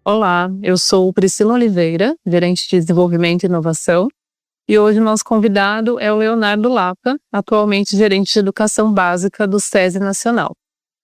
Olá, eu sou Priscila Oliveira, gerente de desenvolvimento e inovação, e hoje o nosso convidado é o Leonardo Lapa, atualmente gerente de educação básica do SESI Nacional.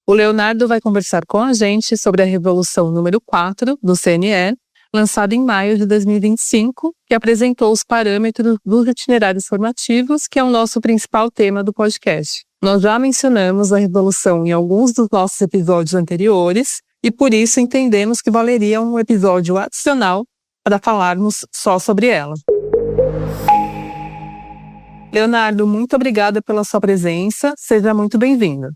O Leonardo vai conversar com a gente sobre a Resolução número 4 do CNE, lançada em maio de 2025, que apresentou os parâmetros dos itinerários formativos, que é o nosso principal tema do podcast. Nós já mencionamos a resolução em alguns dos nossos episódios anteriores, e por isso entendemos que valeria um episódio adicional para falarmos só sobre ela. Leonardo, muito obrigada pela sua presença, seja muito bem-vindo.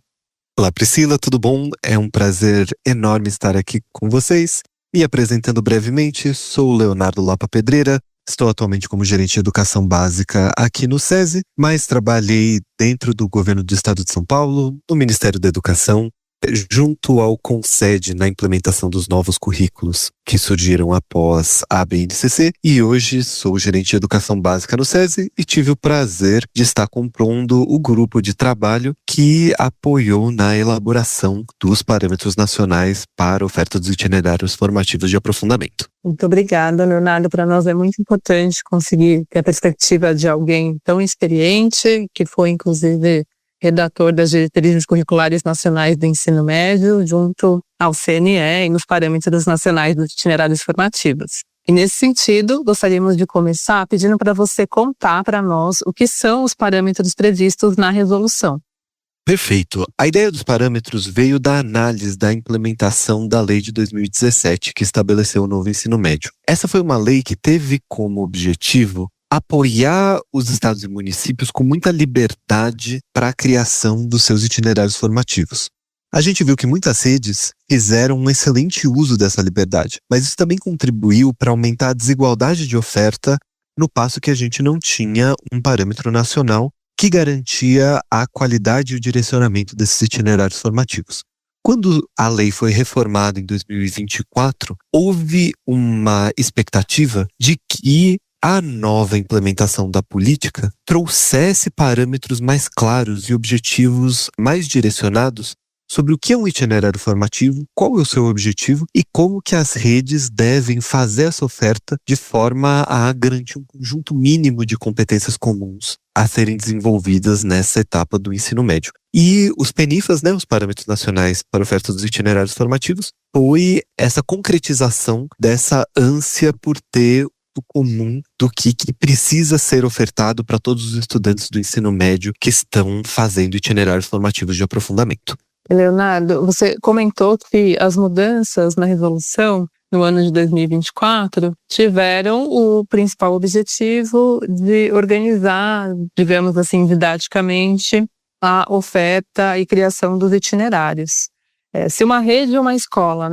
Olá Priscila, tudo bom? É um prazer enorme estar aqui com vocês. Me apresentando brevemente, sou o Leonardo Lapa Pedreira, estou atualmente como gerente de educação básica aqui no SESI, mas trabalhei dentro do governo do estado de São Paulo, no Ministério da Educação, junto ao CONSED na implementação dos novos currículos que surgiram após a BNCC, e hoje sou gerente de educação básica no SESI e tive o prazer de estar compondo o grupo de trabalho que apoiou na elaboração dos parâmetros nacionais para a oferta dos itinerários formativos de aprofundamento. Muito obrigada, Leonardo. Para nós é muito importante conseguir ter a perspectiva de alguém tão experiente, que foi inclusive redator das diretrizes curriculares nacionais do ensino médio, junto ao CNE e nos parâmetros nacionais dos itinerários formativos. E nesse sentido, gostaríamos de começar pedindo para você contar para nós o que são os parâmetros previstos na resolução. Perfeito. A ideia dos parâmetros veio da análise da implementação da lei de 2017, que estabeleceu o novo ensino médio. Essa foi uma lei que teve como objetivo apoiar os estados e municípios com muita liberdade para a criação dos seus itinerários formativos. A gente viu que muitas redes fizeram um excelente uso dessa liberdade, mas isso também contribuiu para aumentar a desigualdade de oferta, no passo que a gente não tinha um parâmetro nacional que garantia a qualidade e o direcionamento desses itinerários formativos. Quando a lei foi reformada em 2024, houve uma expectativa de que a nova implementação da política trouxesse parâmetros mais claros e objetivos mais direcionados sobre o que é um itinerário formativo, qual é o seu objetivo e como que as redes devem fazer essa oferta de forma a garantir um conjunto mínimo de competências comuns a serem desenvolvidas nessa etapa do ensino médio. E os PNIFAs, os Parâmetros Nacionais para a Oferta dos Itinerários Formativos, foi essa concretização dessa ânsia por ter comum do que precisa ser ofertado para todos os estudantes do ensino médio que estão fazendo itinerários formativos de aprofundamento. Leonardo, você comentou que as mudanças na resolução no ano de 2024 tiveram o principal objetivo de organizar, digamos assim, didaticamente, a oferta e criação dos itinerários. Se uma rede ou uma escola,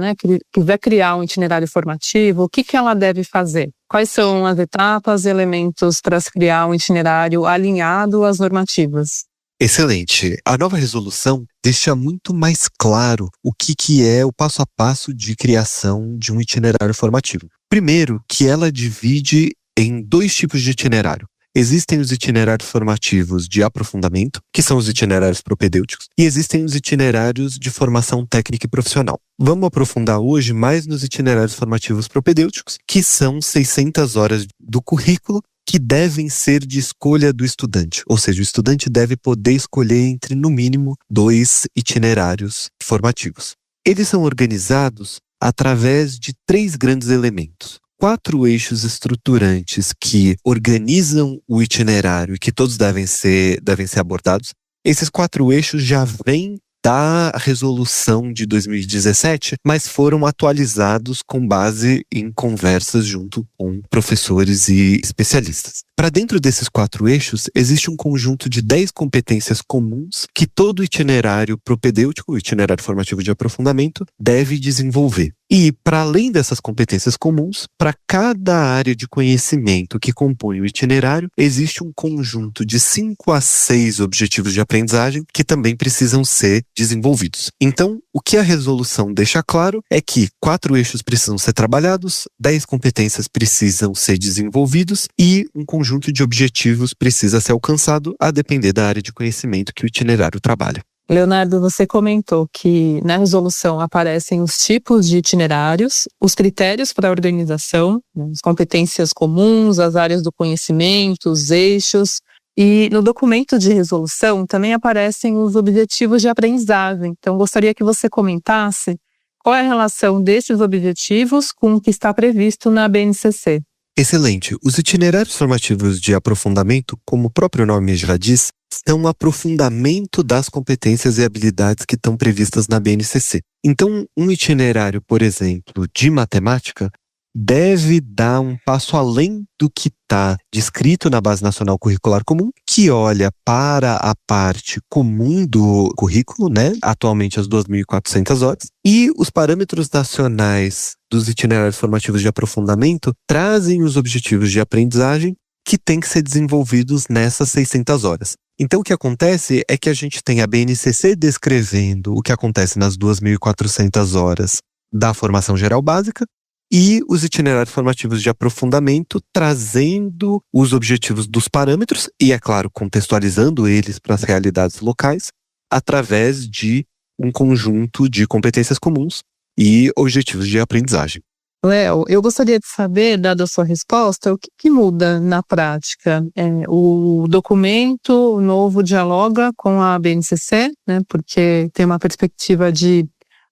quiser criar um itinerário formativo, o que ela deve fazer? Quais são as etapas e elementos para se criar um itinerário alinhado às normativas? Excelente. A nova resolução deixa muito mais claro o que é o passo a passo de criação de um itinerário formativo. Primeiro, que ela divide em dois tipos de itinerário. Existem os itinerários formativos de aprofundamento, que são os itinerários propedêuticos, e existem os itinerários de formação técnica e profissional. Vamos aprofundar hoje mais nos itinerários formativos propedêuticos, que são 600 horas do currículo que devem ser de escolha do estudante. Ou seja, o estudante deve poder escolher entre, no mínimo, 2 itinerários formativos. Eles são organizados através de 3 grandes elementos. 4 eixos estruturantes que organizam o itinerário e que todos devem ser abordados. Esses 4 eixos já vêm da resolução de 2017, mas foram atualizados com base em conversas junto com professores e especialistas. Para dentro desses 4 eixos, existe um conjunto de 10 competências comuns que todo itinerário propedêutico, o itinerário formativo de aprofundamento, deve desenvolver. E, para além dessas competências comuns, para cada área de conhecimento que compõe o itinerário, existe um conjunto de 5 a 6 objetivos de aprendizagem que também precisam ser desenvolvidos. Então, o que a resolução deixa claro é que 4 eixos precisam ser trabalhados, 10 competências precisam ser desenvolvidos e um conjunto de objetivos precisa ser alcançado a depender da área de conhecimento que o itinerário trabalha. Leonardo, você comentou que na resolução aparecem os tipos de itinerários, os critérios para a organização, né, as competências comuns, as áreas do conhecimento, os eixos. E no documento de resolução também aparecem os objetivos de aprendizagem. Então, gostaria que você comentasse qual é a relação desses objetivos com o que está previsto na BNCC. Excelente. Os itinerários formativos de aprofundamento, como o próprio nome já diz, são um aprofundamento das competências e habilidades que estão previstas na BNCC. Então, um itinerário, por exemplo, de matemática, deve dar um passo além do que está descrito na Base Nacional Curricular Comum, que olha para a parte comum do currículo, né? Atualmente as 2.400 horas, e os parâmetros nacionais dos itinerários formativos de aprofundamento trazem os objetivos de aprendizagem que têm que ser desenvolvidos nessas 600 horas. Então, o que acontece é que a gente tem a BNCC descrevendo o que acontece nas 2.400 horas da formação geral básica e os itinerários formativos de aprofundamento trazendo os objetivos dos parâmetros e, é claro, contextualizando eles para as realidades locais através de um conjunto de competências comuns e objetivos de aprendizagem. Léo, eu gostaria de saber, dada a sua resposta, o que muda na prática? O documento novo dialoga com a BNCC, né, porque tem uma perspectiva de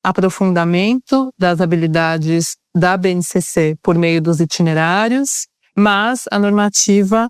aprofundamento das habilidades da BNCC por meio dos itinerários, mas a normativa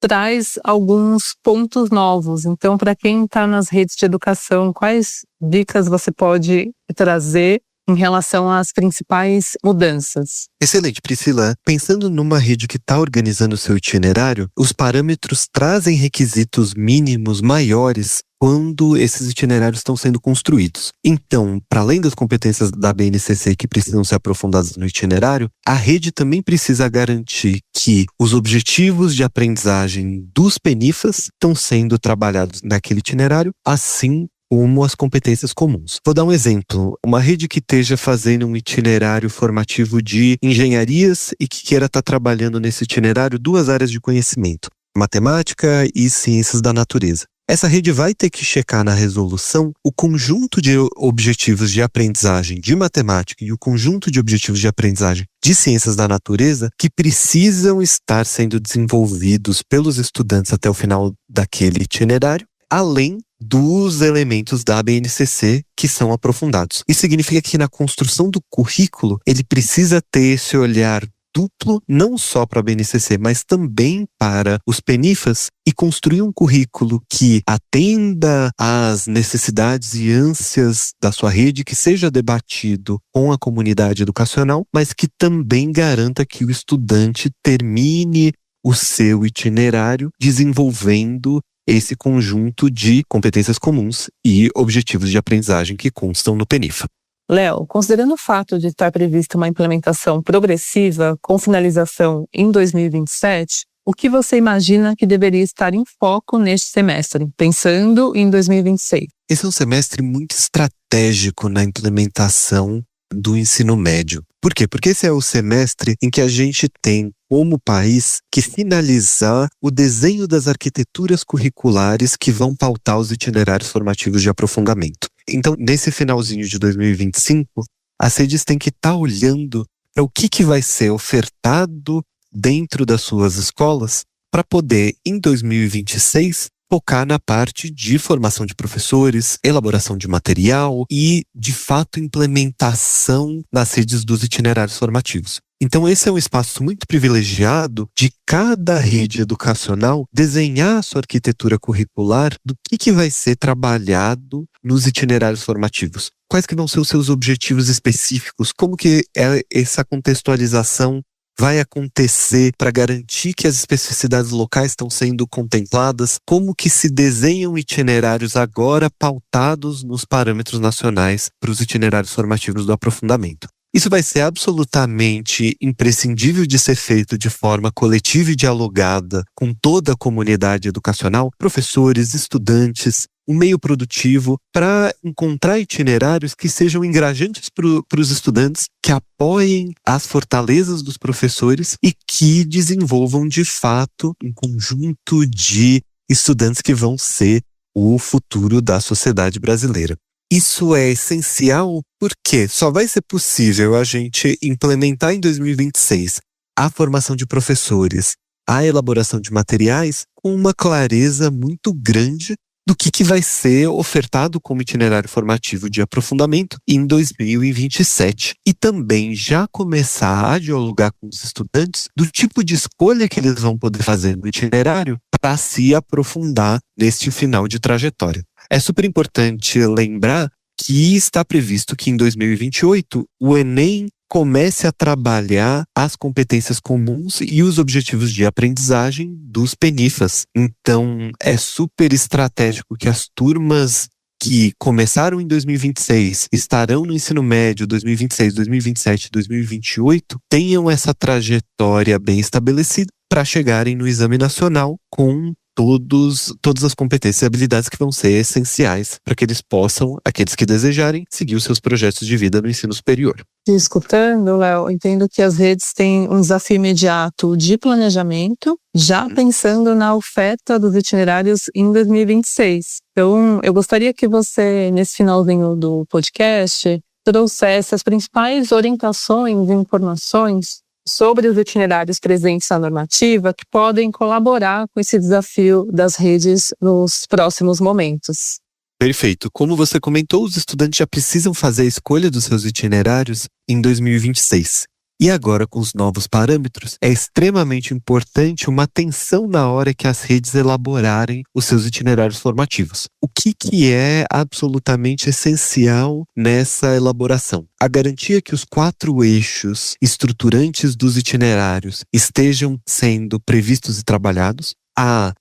traz alguns pontos novos. Então, para quem está nas redes de educação, quais dicas você pode trazer em relação às principais mudanças? Excelente, Priscila. Pensando numa rede que está organizando o seu itinerário, os parâmetros trazem requisitos mínimos maiores quando esses itinerários estão sendo construídos. Então, para além das competências da BNCC que precisam ser aprofundadas no itinerário, a rede também precisa garantir que os objetivos de aprendizagem dos PENIFAS estão sendo trabalhados naquele itinerário, assim como as competências comuns. Vou dar um exemplo. Uma rede que esteja fazendo um itinerário formativo de engenharias e que queira estar trabalhando nesse itinerário 2 áreas de conhecimento, matemática e ciências da natureza. Essa rede vai ter que checar na resolução o conjunto de objetivos de aprendizagem de matemática e o conjunto de objetivos de aprendizagem de ciências da natureza que precisam estar sendo desenvolvidos pelos estudantes até o final daquele itinerário, além dos elementos da BNCC que são aprofundados. Isso significa que na construção do currículo, ele precisa ter esse olhar duplo, não só para a BNCC, mas também para os PENIFAS, e construir um currículo que atenda às necessidades e ânsias da sua rede, que seja debatido com a comunidade educacional, mas que também garanta que o estudante termine o seu itinerário desenvolvendo esse conjunto de competências comuns e objetivos de aprendizagem que constam no PENIFA. Léo, considerando o fato de estar prevista uma implementação progressiva com finalização em 2027, o que você imagina que deveria estar em foco neste semestre, pensando em 2026? Esse é um semestre muito estratégico na implementação do ensino médio. Por quê? Porque esse é o semestre em que a gente tem, como país, que finalizar o desenho das arquiteturas curriculares que vão pautar os itinerários formativos de aprofundamento. Então, nesse finalzinho de 2025, as redes têm que estar olhando para o que vai ser ofertado dentro das suas escolas para poder, em 2026, focar na parte de formação de professores, elaboração de material e, de fato, implementação nas redes dos itinerários formativos. Então, esse é um espaço muito privilegiado de cada rede educacional desenhar a sua arquitetura curricular do que vai ser trabalhado nos itinerários formativos. Quais que vão ser os seus objetivos específicos? Como que essa contextualização vai acontecer para garantir que as especificidades locais estão sendo contempladas? Como que se desenham itinerários agora pautados nos parâmetros nacionais para os itinerários formativos do aprofundamento? Isso vai ser absolutamente imprescindível de ser feito de forma coletiva e dialogada com toda a comunidade educacional, professores, estudantes, um meio produtivo, para encontrar itinerários que sejam engajantes para os estudantes, que apoiem as fortalezas dos professores e que desenvolvam, de fato, um conjunto de estudantes que vão ser o futuro da sociedade brasileira. Isso é essencial porque só vai ser possível a gente implementar em 2026 a formação de professores, a elaboração de materiais com uma clareza muito grande do que vai ser ofertado como itinerário formativo de aprofundamento em 2027 e também já começar a dialogar com os estudantes do tipo de escolha que eles vão poder fazer no itinerário para se aprofundar neste final de trajetória. É super importante lembrar que está previsto que em 2028 o Enem comece a trabalhar as competências comuns e os objetivos de aprendizagem dos PENIFAS. Então, é super estratégico que as turmas que começaram em 2026, estarão no ensino médio 2026, 2027, 2028, tenham essa trajetória bem estabelecida para chegarem no exame nacional com todas as competências e habilidades que vão ser essenciais para que eles possam, aqueles que desejarem, seguir os seus projetos de vida no ensino superior. Te escutando, Léo, entendo que as redes têm um desafio imediato de planejamento, já pensando na oferta dos itinerários em 2026. Então, eu gostaria que você, nesse finalzinho do podcast, trouxesse as principais orientações e informações sobre os itinerários presentes na normativa que podem colaborar com esse desafio das redes nos próximos momentos. Perfeito. Como você comentou, os estudantes já precisam fazer a escolha dos seus itinerários em 2026. E agora, com os novos parâmetros, é extremamente importante uma atenção na hora que as redes elaborarem os seus itinerários formativos. O que é absolutamente essencial nessa elaboração? A garantia que os 4 eixos estruturantes dos itinerários estejam sendo previstos e trabalhados,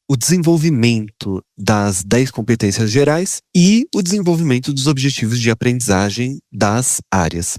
o desenvolvimento das 10 competências gerais e o desenvolvimento dos objetivos de aprendizagem das áreas.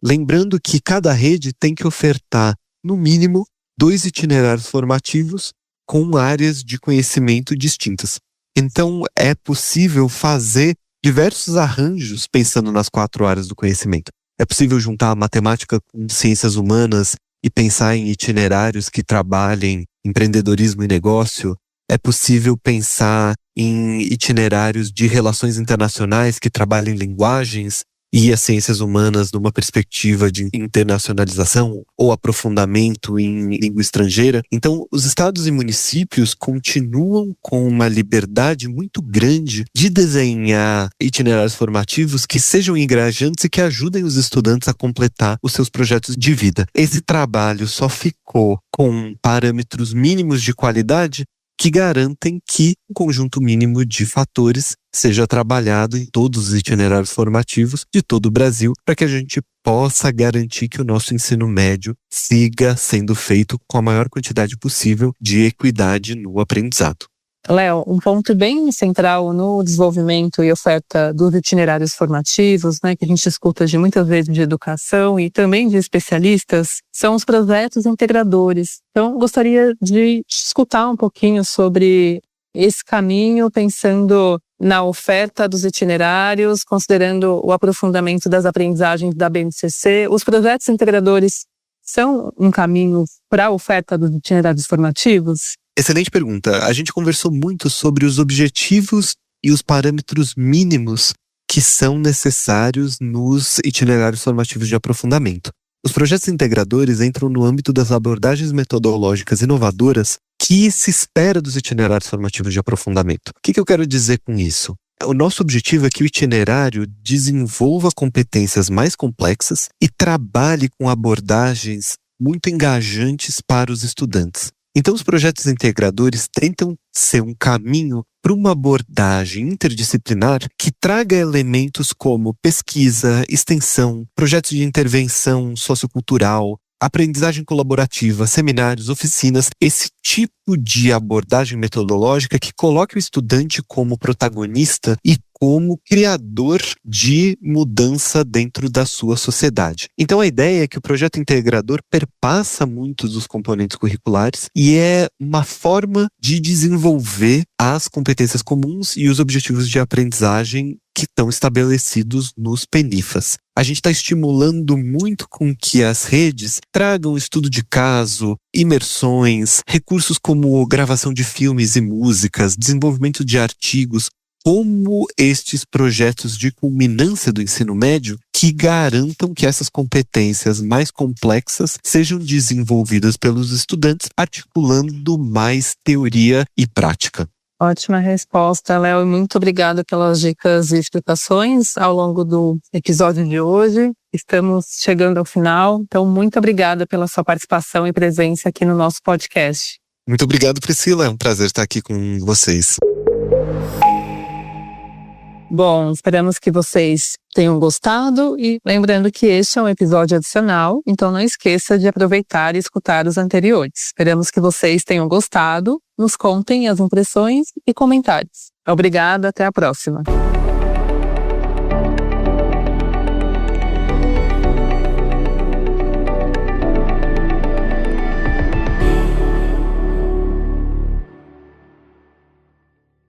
Lembrando que cada rede tem que ofertar, no mínimo, 2 itinerários formativos com áreas de conhecimento distintas. Então, é possível fazer diversos arranjos pensando nas 4 áreas do conhecimento. É possível juntar a matemática com ciências humanas e pensar em itinerários que trabalhem empreendedorismo e negócio. É possível pensar em itinerários de relações internacionais que trabalhem linguagens e as ciências humanas numa perspectiva de internacionalização ou aprofundamento em língua estrangeira. Então, os estados e municípios continuam com uma liberdade muito grande de desenhar itinerários formativos que sejam engajantes e que ajudem os estudantes a completar os seus projetos de vida. Esse trabalho só ficou com parâmetros mínimos de qualidade que garantem que um conjunto mínimo de fatores seja trabalhado em todos os itinerários formativos de todo o Brasil, para que a gente possa garantir que o nosso ensino médio siga sendo feito com a maior quantidade possível de equidade no aprendizado. Léo, um ponto bem central no desenvolvimento e oferta dos itinerários formativos, que a gente escuta de muitas vezes de educação e também de especialistas, são os projetos integradores. Então, gostaria de escutar um pouquinho sobre esse caminho, pensando na oferta dos itinerários, considerando o aprofundamento das aprendizagens da BNCC. Os projetos integradores são um caminho para a oferta dos itinerários formativos? Excelente pergunta. A gente conversou muito sobre os objetivos e os parâmetros mínimos que são necessários nos itinerários formativos de aprofundamento. Os projetos integradores entram no âmbito das abordagens metodológicas inovadoras que se espera dos itinerários formativos de aprofundamento. O que eu quero dizer com isso? O nosso objetivo é que o itinerário desenvolva competências mais complexas e trabalhe com abordagens muito engajantes para os estudantes. Então, os projetos integradores tentam ser um caminho para uma abordagem interdisciplinar que traga elementos como pesquisa, extensão, projetos de intervenção sociocultural, aprendizagem colaborativa, seminários, oficinas, esse tipo de abordagem metodológica que coloque o estudante como protagonista e como criador de mudança dentro da sua sociedade. Então a ideia é que o projeto integrador perpassa muitos dos componentes curriculares e é uma forma de desenvolver as competências comuns e os objetivos de aprendizagem que estão estabelecidos nos PENIFAS. A gente está estimulando muito com que as redes tragam estudo de caso, imersões, recursos como gravação de filmes e músicas, desenvolvimento de artigos, como estes projetos de culminância do ensino médio que garantam que essas competências mais complexas sejam desenvolvidas pelos estudantes, articulando mais teoria e prática. Ótima resposta, Léo, e muito obrigada pelas dicas e explicações ao longo do episódio de hoje. Estamos chegando ao final, então muito obrigada pela sua participação e presença aqui no nosso podcast. Muito obrigado, Priscila. É um prazer estar aqui com vocês. Bom, esperamos que vocês tenham gostado e lembrando que este é um episódio adicional, então não esqueça de aproveitar e escutar os anteriores. Esperamos que vocês tenham gostado, nos contem as impressões e comentários. Obrigada, até a próxima.